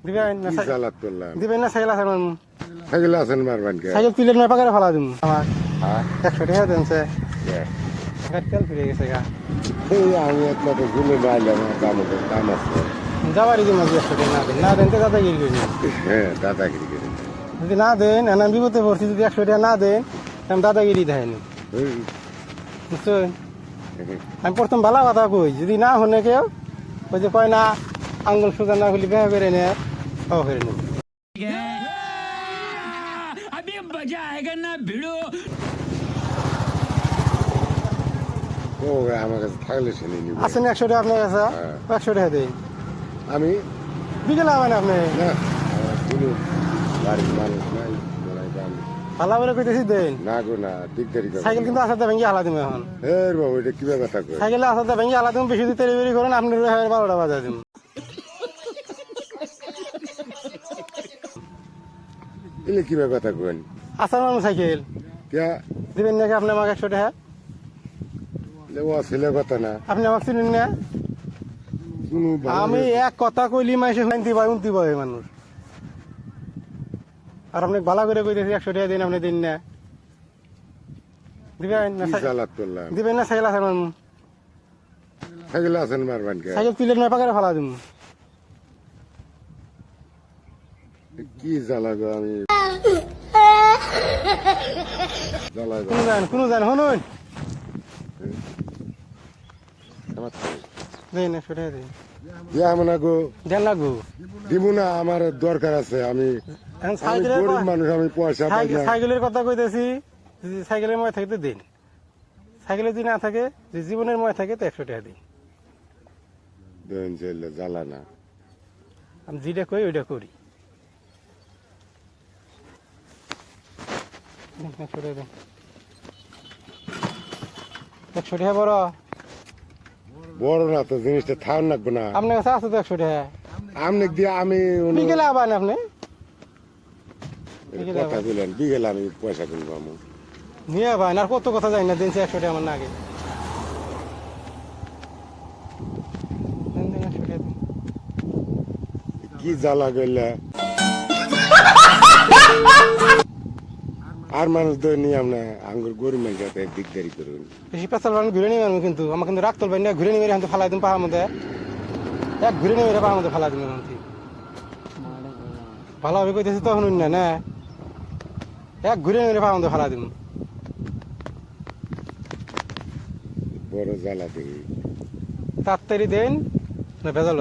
দিবেন না কি জ্বালাত করলাম? দিবেন না সাইকেল আছে মারমু সাইকেল আছেন মারবেন কে? সাইকেল তুলে না পাকারে ফালা দিমু আমার হ্যাঁ? 100 টাকা দেন সে কে? গাড়ি তেল ফিরে গেছে গা এই আমি একটা তো ঘুরে বাইলাম দাম আছে। যাবারই দিন 100 টাকা না দেন তো দাদাগিরি করি হ্যাঁ দাদাগিরি করে। যদি না দেন আমি বিপদে পড়ছি যদি 100 টাকা না দেন আমি দাদাগিরি দেয়নি বুঝছেন আমি প্রথম ভালো কথা কই যদি না হনে কেউ ওই যে কয় না আঙ্গুল সোজা না হলে বেহা করে নে ও করে নে अभी मजा आएगा ना भिड़ो ও আমার কাছে থাকলে শুনে নিব। আসেন 100 টাকা আপনার কাছে হ্যাঁ। 100 টাকা দেন আমি বিকেলে আবেন আপনি না আমার কোনো বাড়ির মানুষ নাই বলাই দাম ভালো করে কইতেছি দেন না গো না দিকদারি করে। সাইকেল কিন্তু আসাতে ভেঙে হালা দিম এখন এর বাবু এটা কি কথা কয়? সাইকেলে আসাতে ভেঙে হালা দিম বেশি দিতে ডেলিভারি করেন আপনি 12টা বাজা দিম এলে কি কথা কইন? আসার মানুষ সাইকেল কে? দিবেন নাকি আপনি আমাকে 100 টাকা ও ছেলে কথা না। আপনি আমাকে চিনেন না কোনো আমি এক কথা কইলি মাইসে শুনতে পাই উনতি পাই মানুষ আর আপনি ভালো করে কইতেছি 100 টাকা দিন আপনি দিন না দিবেন না কি জ্বালাত করলাম? দিবেন না সাইকেল আছে মারমু সাইকেল আছেন মারবেন কে? সাইকেল তুলে না পাকারে ফালা দিমু কি জ্বালা গো আমি জ্বালা গো কোনো জান শুনুন আমার দিন 100 টাকা দিন দিয়া মনে গো দেন লাগবো দিব না আমার দরকার আছে। আমি এখন আমি গরিব মানুষ, আমি পয়সা পাই না। সাইকেলের কথা কইতেছি যদি সাইকেলের ময় থাকে তো দিন সাইকেলে যদি না থাকে যদি জীবনের ময় থাকে তো 100 টাকা দিন দেন চলে জ্বালা না। আমি যেটা কই ওইটা করি 100 টাকা দিন 100 টাকা বড় বড় না তো জিনিসটা থান লাগবে না। আপনার কাছে আছে তো 100 টাকা আমনে দিয়ে আমি বিকেলে আবান আপনি কথা বললেন বিকেলে আমি পয়সা কিনবো আমি। নিয়ে আবান আর কত কথা যাই না দিন 100 টাকা আমার না আগে দেন, দেন, 100 টাকা দিন। কি জ্বালা গেলে আর মানুষ তো নিয়ে আমরা আঙ্গুর গরিব মানুষ সাথে দিকদারি করুন। বেশি পেঁচাল বানানো ঘুরে নিয়ে আমি কিন্তু আমার কিন্তু রাখতে পারি না ঘুরে নিয়ে আমি ফালাই দিন পাহাড় মধ্যে এক ঘুরে নিয়ে পাহাড় মধ্যে ফালাই দিন এখন ভালোভাবে কইতেছি তো শুনুন না না এক ঘুরে নিয়ে পাহাড় মধ্যে ফালাই দিন বড় জ্বালা দেখি। তাড়াতাড়ি দেন না ভেজাল